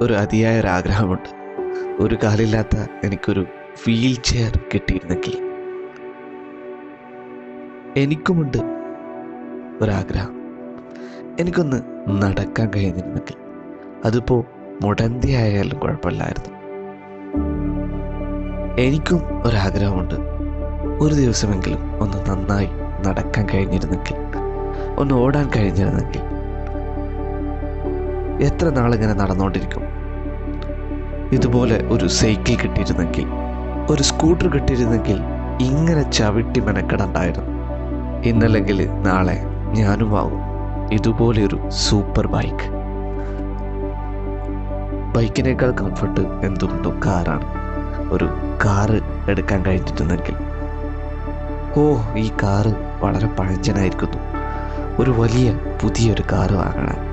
ഒരു അതിയായ ഒരാഗ്രഹമുണ്ട്. ഒരു കാലില്ലാത്ത എനിക്കൊരു വീൽ ചെയർ കിട്ടിയിരുന്നെങ്കിൽ. എനിക്കുമുണ്ട് ഒരാഗ്രഹം, എനിക്കൊന്ന് നടക്കാൻ കഴിഞ്ഞിരുന്നെങ്കിൽ. അതിപ്പോൾ മുടന്തിയായാലും കുഴപ്പമില്ലായിരുന്നു. എനിക്കും ഒരാഗ്രഹമുണ്ട്, ഒരു ദിവസമെങ്കിലും ഒന്ന് നന്നായി നടക്കാൻ കഴിഞ്ഞിരുന്നെങ്കിൽ, ഒന്ന് ഓടാൻ കഴിഞ്ഞിരുന്നെങ്കിൽ. എത്ര നാളിങ്ങനെ നടന്നുകൊണ്ടിരിക്കും? ഇതുപോലെ ഒരു സൈക്കിൾ കിട്ടിയിരുന്നെങ്കിൽ, ഒരു സ്കൂട്ടർ കിട്ടിയിരുന്നെങ്കിൽ ഇങ്ങനെ ചവിട്ടി മെനക്കെടണ്ടായിരുന്നു. ഇന്നല്ലെങ്കിൽ നാളെ ഞാനും വാങ്ങും ഇതുപോലെയൊരു സൂപ്പർ ബൈക്ക്. ബൈക്കിനേക്കാൾ കംഫർട്ട് എന്തുകൊണ്ടും കാറാണ്. ഒരു കാറ് എടുക്കാൻ കഴിഞ്ഞിരുന്നെങ്കിൽ, ഈ കാറ് വളരെ പഴഞ്ചനായിരിക്കുന്നു, ഒരു വലിയ പുതിയൊരു കാറ് വാങ്ങണം.